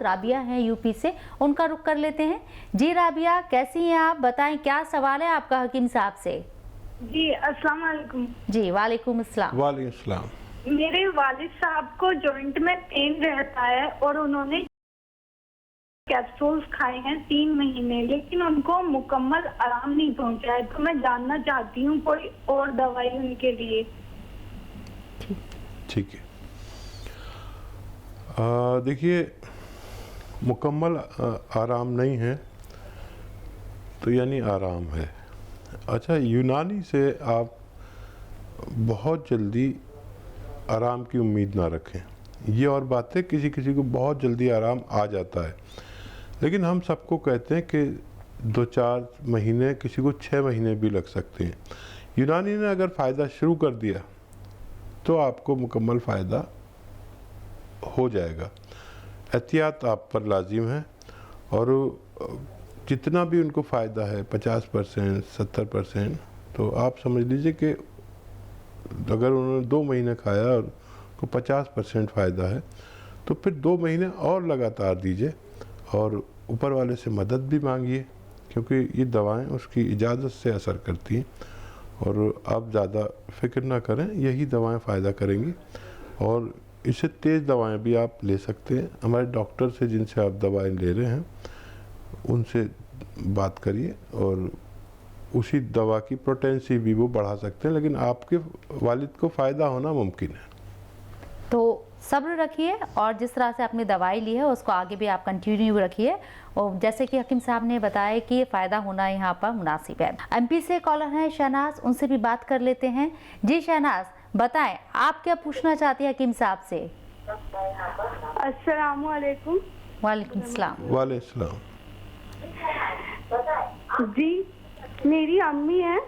राबिया हैं यूपी से, उनका रुख कर लेते हैं। जी राबिया, कैसी हैं आप? बताएं क्या सवाल है आपका हकीम साहब से। जी अस्सलाम वालेकुम। जी वालेकुम अस्सलाम। वालेकुम अस्सलाम। मेरे वालिद साहब को जॉइंट में पेन रहता है और उन्होंने कैप्सूल्स खाए हैं 3 महीने, लेकिन उनको मुकम्मल आराम नहीं पहुंचा है। तो मैं जानना चाहती हूँ कोई और दवाई उनके लिए। ठीक है, देखिए मुकम्मल आराम नहीं है तो यानी आराम है। अच्छा, यूनानी से आप बहुत जल्दी आराम की उम्मीद ना रखें। ये और बात है, किसी किसी को बहुत जल्दी आराम आ जाता है, लेकिन हम सबको कहते हैं कि 2-4 महीने, किसी को 6 महीने भी लग सकते हैं। यूनानी ने अगर फ़ायदा शुरू कर दिया तो आपको मुकम्मल फ़ायदा हो जाएगा। एहतियात आप पर लाजिम है, और जितना भी उनको फ़ायदा है 50%, 70%, तो आप समझ लीजिए कि अगर उन्होंने 2 महीने खाया और को 50% फ़ायदा है तो फिर 2 महीने और लगातार दीजिए, और ऊपर वाले से मदद भी मांगिए, क्योंकि ये दवाएं उसकी इजाज़त से असर करती हैं। और आप ज़्यादा फिक्र ना करें, यही दवाएं फ़ायदा करेंगी। और इससे तेज़ दवाएं भी आप ले सकते हैं। हमारे डॉक्टर से जिनसे आप दवाएं ले रहे हैं उनसे बात करिए, और उसी दवा की पोटेंसी भी वो बढ़ा सकते हैं, लेकिन आपके वालिद को फ़ायदा होना मुमकिन है। तो सब्र रखिए, और जिस तरह से आपने दवाई ली है उसको आगे भी आप कंटिन्यू रखिए। और जैसे कि हकीम साहब ने बताया कि ये फ़ायदा होना यहाँ पर मुनासिब है। एमपी से कॉलर हैं शहनाज, उनसे भी बात कर लेते हैं। जी शहनाज, बताएं आप क्या पूछना चाहती हैं हकीम साहब से। अस्सलाम वालेकुम। वालेकुम सलाम। वालेकुम सलाम। जी, मेरी अम्मी है,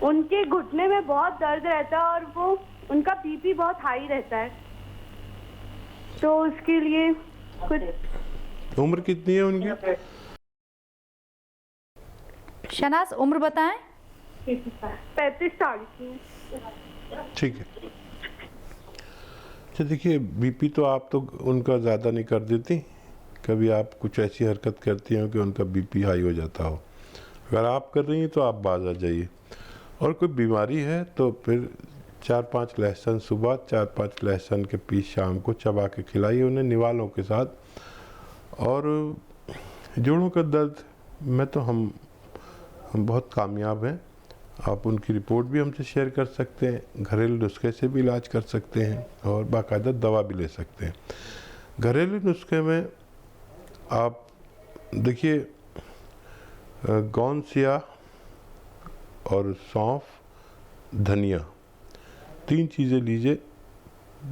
उनके घुटने में बहुत दर्द रहता है और वो उनका बीपी बहुत हाई रहता है, तो उसके लिए कुछ। उम्र कितनी है उनकी? शहनाज उम्र बताएं। 35 साल की। ठीक है। अच्छा देखिए, बीपी तो आप तो उनका ज़्यादा नहीं कर देती, कभी आप कुछ ऐसी हरकत करती हैं कि उनका बीपी हाई हो जाता हो। अगर आप कर रही हैं तो आप बाज आ जाइए। और कोई बीमारी है तो फिर 4-5 लहसुन सुबह, 4-5 लहसुन के पीस शाम को चबा के खिलाइए उन्हें निवालों के साथ। और जोड़ों का दर्द में तो हम बहुत कामयाब हैं। आप उनकी रिपोर्ट भी हमसे शेयर कर सकते हैं, घरेलू नुस्खे से भी इलाज कर सकते हैं, और बाकायदा दवा भी ले सकते हैं। घरेलू नुस्खे में आप देखिए, गौनसिया और सौंफ, धनिया, 3 चीज़ें लीजिए,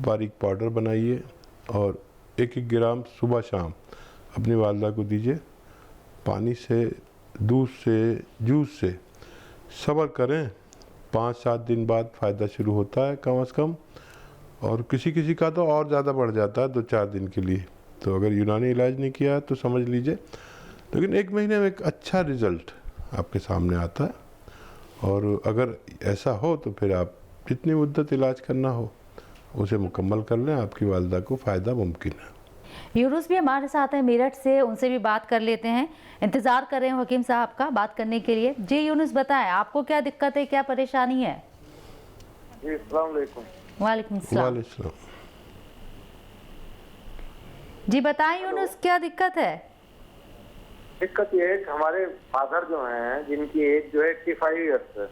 बारीक पाउडर बनाइए, और 1-1 ग्राम सुबह शाम अपनी वालदा को दीजिए। पानी से, दूध से, जूस से सब्र करें, 5-7 दिन बाद फ़ायदा शुरू होता है कम से कम, और किसी किसी का तो और ज़्यादा बढ़ जाता है 2-4 दिन के लिए। तो अगर यूनानी इलाज नहीं किया तो समझ लीजिए, लेकिन 1 महीने में एक अच्छा रिज़ल्ट आपके सामने आता है। और अगर ऐसा हो तो फिर आप जितनी मुद्दत इलाज करना हो उसे मुकम्मल कर लें, आपकी वालदा को फ़ायदा मुमकिन है। यूनुस भी हमारे साथ हैं मेरठ से, उनसे भी बात कर लेते हैं। इंतज़ार कर रहे हैं हकीम साहब का बात करने के लिए। जी यूनुस, बताएं आपको क्या दिक्कत है, क्या परेशानी है? जी अस्सलाम वालेकुम। वालेकुम सलाम। वालेकुम। जी बताएं यूनुस, क्या दिक्कत है? दिक्कत ये है कि हमारे फादर जो हैं, जिनकी एज जो है 85 ईयर्स है,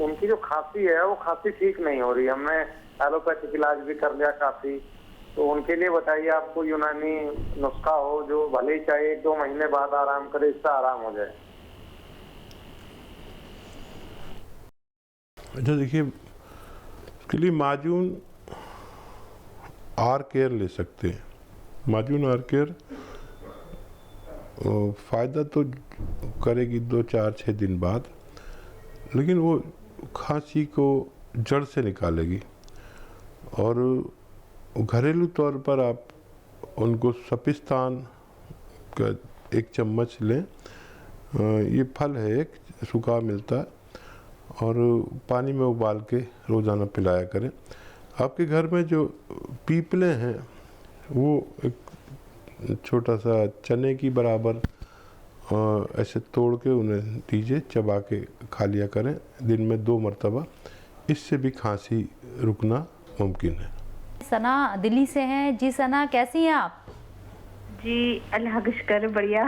उनकी जो खांसी है वो खांसी ठीक नहीं हो रही। हमने एलोपैथिक इलाज भी कर लिया काफी, तो उनके लिए बताइए आपको यूनानी नुस्खा हो जो भले ही चाहे 1-2 महीने बाद आराम करे, इससे आराम हो जाए। अच्छा देखिए, उसके लिए माजून आर केयर ले सकते हैं। माजून आर केयर फ़ायदा तो करेगी 2-4-6 दिन बाद, लेकिन वो खांसी को जड़ से निकालेगी। और घरेलू तौर पर आप उनको सपिस्तान का 1 चम्मच लें। ये फल है, एक सूखा मिलता है, और पानी में उबाल के रोज़ाना पिलाया करें। आपके घर में जो पीपले हैं वो एक छोटा सा चने की बराबर ऐसे तोड़ के उन्हें दीजिए, चबा के खा लिया करें दिन में 2 मरतबा। इससे भी खांसी रुकना मुमकिन है। सना दिल्ली से हैं। जी सना, कैसी हैं आप? जी अल्लाह का शुक्र, बढ़िया।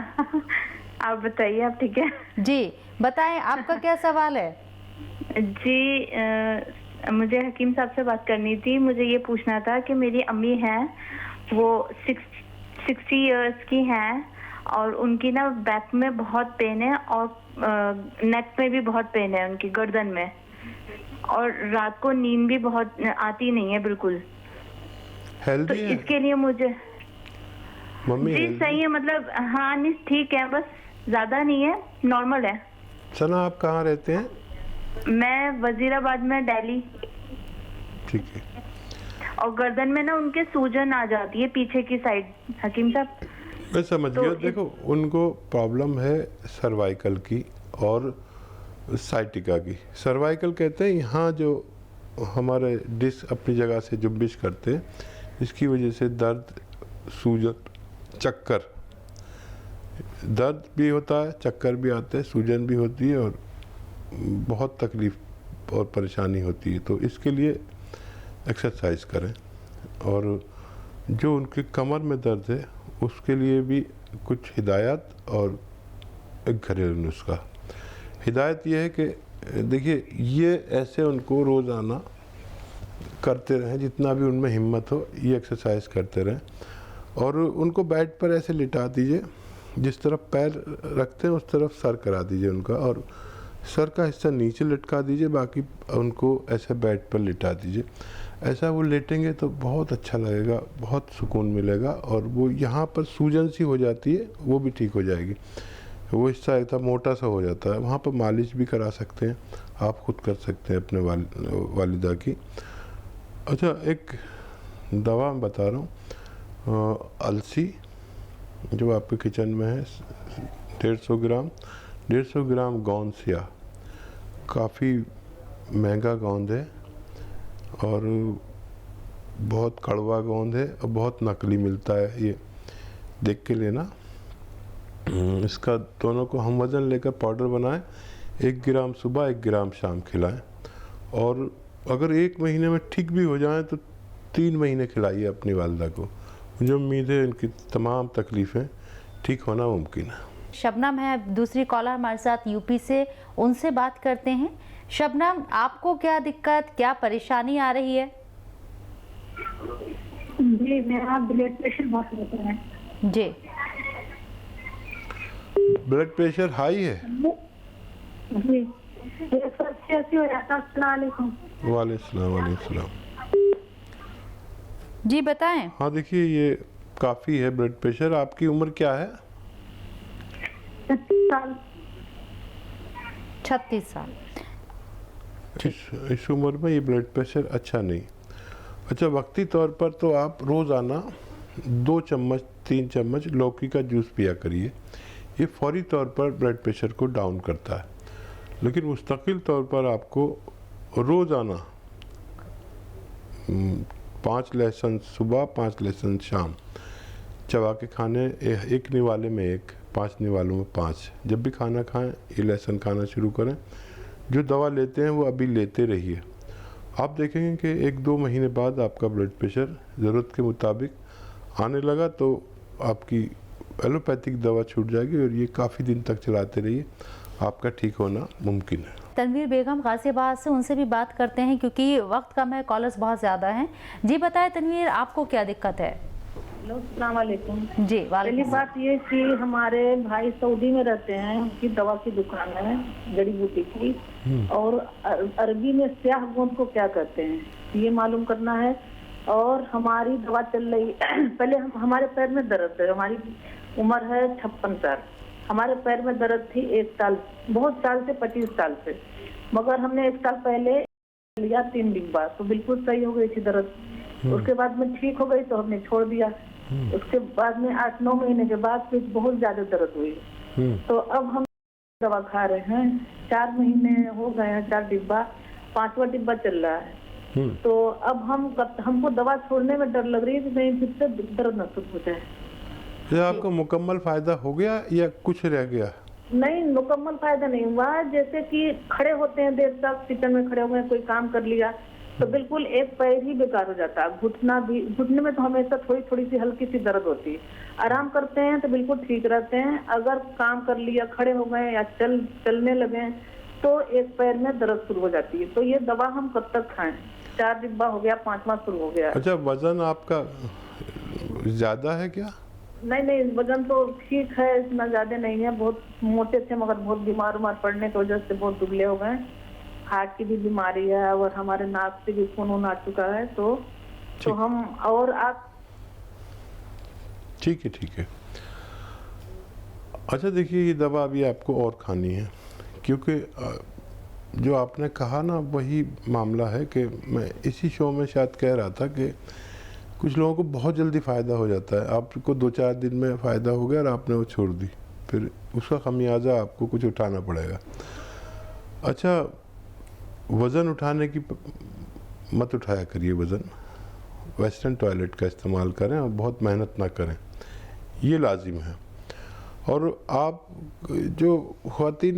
आप बताइए, आप ठीक है? जी बताएं, आपका क्या सवाल है? जी मुझे हकीम साहब से बात करनी थी। मुझे ये पूछना था कि मेरी अम्मी हैं, वो 60 इयर्स की हैं और उनकी ना बैक में बहुत पेन है और नेक में भी बहुत पेन है, उनकी गर्दन में, और रात को नींद भी बहुत आती नहीं है बिल्कुल। हेल्दी तो है इसके लिए मुझे मम्मी? जी सही है, मतलब हाँ नहीं ठीक है, बस ज्यादा नहीं है, नॉर्मल है। सना आप कहाँ रहते हैं? मैं वजीराबाद में, दिल्ली। ठीक है। और गर्दन में ना उनके सूजन आ जाती है पीछे की साइड, हकीम साहब। मैं समझ तो गया। देखो उनको प्रॉब्लम है सर्वाइकल की और साइटिका की। सर्वाइकल कहते हैं यहाँ जो हमारे डिस्क अपनी जगह से जुम्बिश करते हैं, इसकी वजह से दर्द, सूजन, चक्कर, दर्द भी होता है, चक्कर भी आते हैं, सूजन भी होती है और बहुत तकलीफ और परेशानी होती है। तो इसके लिए एक्सरसाइज करें। और जो उनके कमर में दर्द है उसके लिए भी कुछ हिदायत और एक घरेलू नुस्खा। हिदायत ये है कि देखिए, ये ऐसे उनको रोज़ाना करते रहें, जितना भी उनमें हिम्मत हो ये एक्सरसाइज करते रहें। और उनको बेड पर ऐसे लिटा दीजिए, जिस तरफ पैर रखते हैं उस तरफ सर करा दीजिए उनका, और सर का हिस्सा नीचे लटका दीजिए, बाकी उनको ऐसे बेड पर लिटा दीजिए। ऐसा वो लेटेंगे तो बहुत अच्छा लगेगा, बहुत सुकून मिलेगा, और वो यहाँ पर सूजन सी हो जाती है वो भी ठीक हो जाएगी। वो हिस्सा एक था मोटा सा हो जाता है, वहाँ पर मालिश भी करा सकते हैं, आप खुद कर सकते हैं अपने वालिदा की। अच्छा, एक दवा मैं बता रहा हूँ, अलसी जो आपके किचन में है, 150 ग्राम गोंद सिया, काफ़ी महंगा गोंद है और बहुत कड़वा गोंद है और बहुत नकली मिलता है, ये देख के लेना। इसका दोनों को हम वज़न लेकर पाउडर बनाएं, 1 ग्राम सुबह 1 ग्राम शाम खिलाएं, और अगर 1 महीने में ठीक भी हो जाए तो 3 महीने खिलाइए अपनी वालिदा को। मुझे उम्मीद है इनकी तमाम तकलीफ़ें ठीक होना मुमकिन है। शबनम है दूसरी कॉलर हमारे साथ यूपी से, उनसे बात करते हैं। शबनम, आपको क्या दिक्कत, क्या परेशानी आ रही है? जी मेरा ब्लड प्रेशर बहुत होता है। जी, ब्लड प्रेशर हाई है? जी 180 हो जाता है। अस्सलाम वालेकुम। वालेकुम। जी बताएं। हाँ देखिए, ये काफ़ी है ब्लड प्रेशर। आपकी उम्र क्या है? 36 साल। 36 साल। इस उम्र में ये ब्लड प्रेशर अच्छा नहीं। अच्छा, वक्ती तौर पर तो आप रोज़ाना 2 चम्मच 3 चम्मच लौकी का जूस पिया करिए, ये फौरी तौर पर ब्लड प्रेशर को डाउन करता है। लेकिन मुस्तकिल तौर पर आपको रोज़ाना 5 लहसुन सुबह 5 लहसुन शाम चबा के खाने, 1 निवाले में 1, 5 निवालों में 5। जब भी खाना खाएं ये लहसुन खाना शुरू करें। जो दवा लेते हैं वो अभी लेते रहिए। आप देखेंगे कि 1-2 महीने बाद आपका ब्लड प्रेशर ज़रूरत के मुताबिक आने लगा, तो आपकी एलोपैथिक दवा छूट जाएगी और ये काफ़ी दिन तक चलाते रहिए, आपका ठीक होना मुमकिन है। तनवीर बेगम गाजियाबाद से, उनसे भी बात करते हैं क्योंकि वक्त कम है, कॉलर्स बहुत ज़्यादा हैं। जी बताएं तनवीर, आपको क्या दिक्कत है? अस्सलाम वालेकुम। जी पहली वालेकुम। बात ये कि हमारे भाई सऊदी में रहते हैं, उनकी दवा की दुकान है जड़ी बूटी की, और अरबी में स्याह गोंद को क्या कहते हैं ये मालूम करना है। और हमारी दवा चल रही पहले हमारे पैर में दर्द है, हमारी उम्र है 56 साल, हमारे पैर में दर्द थी 1 साल, बहुत साल से 25 साल से, मगर हमने 1 साल पहले लिया 3 डिब्बा तो बिल्कुल सही हो गई थी दर्द। उसके बाद में ठीक हो गई तो हमने छोड़ दिया। उसके बाद में 8-9 महीने के बाद फिर बहुत ज्यादा दर्द हुई, तो अब हम दवा खा रहे हैं। 4 महीने हो गए हैं, 4 डिब्बा, 5वां डिब्बा चल रहा है। तो अब हमको दवा छोड़ने में डर लग रही है कि कहीं फिर से दर्द न शुरू हो जाए। क्या आपको मुकम्मल फायदा हो गया या कुछ रह गया? नहीं, मुकम्मल फायदा नहीं हुआ। जैसे कि खड़े होते हैं देर तक, किचन में खड़े हुए हैं, कोई काम कर लिया तो बिल्कुल एक पैर ही बेकार हो जाता है। घुटने में तो हमेशा थोड़ी थोड़ी सी हल्की सी दर्द होती है। आराम करते हैं तो बिल्कुल ठीक रहते हैं। अगर काम कर लिया, खड़े हो गए या चलने लगे तो एक पैर में दर्द शुरू हो जाती है। तो ये दवा हम कब तक खाएं? 4 डिब्बा हो गया, 5वां शुरू हो गया। अच्छा, वजन आपका ज्यादा है क्या? नहीं, वजन तो ठीक है, इतना ज्यादा नहीं है। बहुत मोटे थे मगर बहुत बीमार पड़ने की वजह से बहुत दुबले हो गए। हार्ट की भी बीमारी है और हमारे नाक से भी खून आ चुका है। तो हम और आप ठीक है। अच्छा देखिए, ये दवा अभी आपको और खानी है, क्योंकि जो आपने कहा ना वही मामला है कि मैं इसी शो में शायद कह रहा था कि कुछ लोगों को बहुत जल्दी फ़ायदा हो जाता है। आपको 2-4 दिन में फ़ायदा हो गया और आपने वो छोड़ दी, फिर उसका खमियाजा आपको कुछ उठाना पड़ेगा। अच्छा, वज़न उठाने की मत उठाया करिए वज़न। वेस्टर्न टॉयलेट का इस्तेमाल करें और बहुत मेहनत ना करें, ये लाजिम है। और आप जो ख़वातीन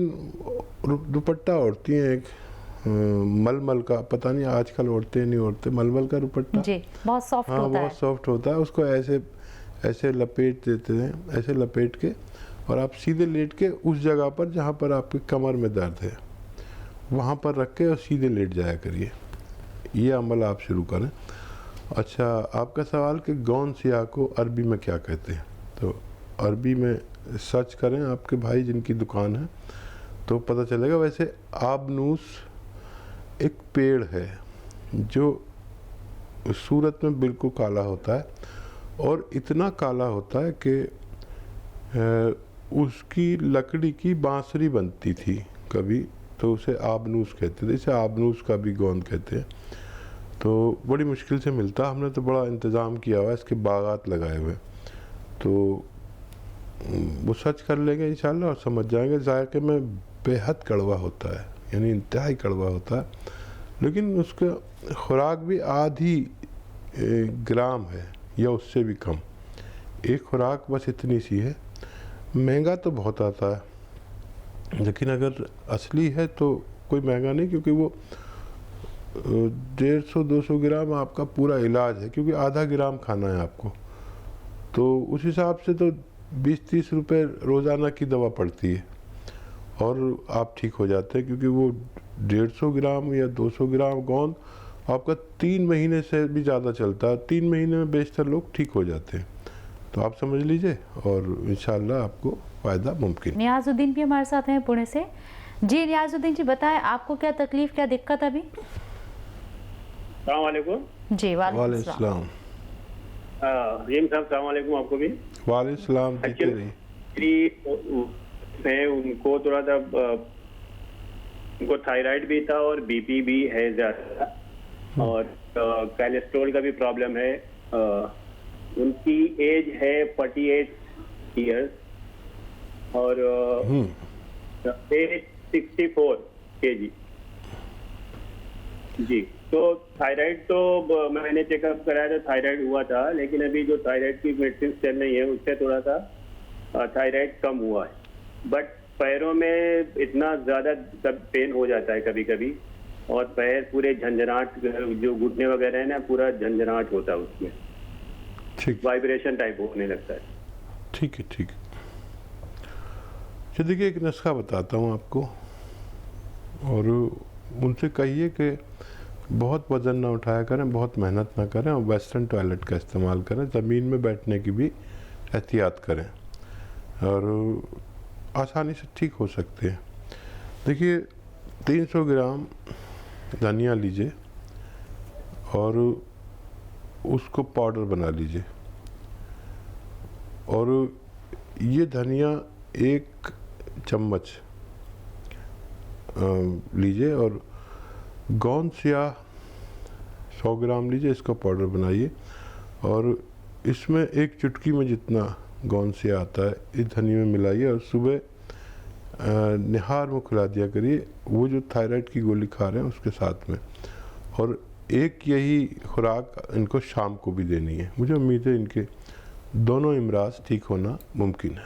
दुपट्टा ओढ़ती हैं, एक मलमल का, पता नहीं आजकल ओढ़ते हैं नहीं ओढ़ते, मलमल का दुपट्टा जी, बहुत सॉफ्ट हाँ, होता है। बहुत सॉफ्ट होता है। उसको ऐसे लपेट देते हैं, ऐसे लपेट के, और आप सीधे लेट के उस जगह पर जहाँ पर आपकी कमर में दर्द है वहाँ पर रख के और सीधे लेट जाया करिए। ये अमल आप शुरू करें। अच्छा, आपका सवाल कि गौन सियाह को अरबी में क्या कहते हैं, तो अरबी में सर्च करें, आपके भाई जिनकी दुकान है तो पता चलेगा। वैसे आबनूस एक पेड़ है जो सूरत में बिल्कुल काला होता है, और इतना काला होता है कि उसकी लकड़ी की बांसुरी बनती थी कभी, तो उसे आबनूस कहते थे। इसे आबनूस का भी गोंद कहते हैं। तो बड़ी मुश्किल से मिलता, हमने तो बड़ा इंतज़ाम किया हुआ है, इसके बागात लगाए हुए। तो वो सर्च कर लेंगे इंशाल्लाह और समझ जाएंगे। जायके में बेहद कड़वा होता है, यानी इंतहाई कड़वा होता है, लेकिन उसका खुराक भी आधी ग्राम है या उससे भी कम। एक खुराक बस इतनी सी है। महंगा तो बहुत आता है, लेकिन अगर असली है तो कोई महंगा नहीं, क्योंकि वो 150-200 ग्राम आपका पूरा इलाज है, क्योंकि आधा ग्राम खाना है आपको। तो उस हिसाब से तो 20-30 रुपए रोज़ाना की दवा पड़ती है और आप ठीक हो जाते हैं, क्योंकि वो 150 ग्राम या 200 ग्राम गोंद आपका 3 महीने से भी ज़्यादा चलता है। 3 महीने में बेशतर लोग ठीक हो जाते हैं। तो आप समझ लीजिए और इंशाल्लाह आपको फ़ायदा मुमकिन। नियाजुद्दीन भी हमारे साथ हैं पुणे से। जी नियाजुद्दीन जी, बताएं आपको क्या तकलीफ, क्या दिक्कत अभी? अस्सलाम वालेकुम। जी वालेकुम सलाम। रहीम साहब सलाम वालेकुम आपको भी। वालेकुम सलाम। है उनको थोड़ा सा उनको थायराइड भी था और बीपी भी है ज़्यादा, और कोलेस्ट्रॉल का भी प्रॉब्लम है। उनकी एज है 48 ईयर्स और 64 kg जी। तो थायराइड तो मैंने चेकअप कराया था, थायराइड हुआ था, लेकिन अभी जो थायराइड की मेडिसिन चल रही है उससे थोड़ा सा थायराइड कम हुआ है। बट पैरों में इतना ज़्यादा पेन हो जाता है कभी कभी, और पैर पूरे झंझनाट, जो घुटने वगैरह है ना, पूरा झंझनाट होता है उसमें, ठीक, वाइब्रेशन टाइप होने लगता है। ठीक है, ठीक है। तो देखिए, एक नुस्खा बताता हूँ आपको, और उनसे कहिए कि बहुत वज़न ना उठाया करें, बहुत मेहनत ना करें, और वेस्टर्न टॉयलेट का इस्तेमाल करें। ज़मीन में बैठने की भी एहतियात करें, और आसानी से ठीक हो सकते हैं। देखिए, 300 ग्राम धनिया लीजिए और उसको पाउडर बना लीजिए, और ये धनिया 1 चम्मच लीजिए, और गोंद सियाह 100 ग्राम लीजिए, इसका पाउडर बनाइए, और इसमें 1 चुटकी में जितना गोंद सियाह आता है इस धनिया में मिलाइए, और सुबह निहार में खिला दिया करिए, वो जो थायराइड की गोली खा रहे हैं उसके साथ में। और एक यही खुराक इनको शाम को भी देनी है। मुझे उम्मीद है इनके दोनों इमराज ठीक होना मुमकिन है।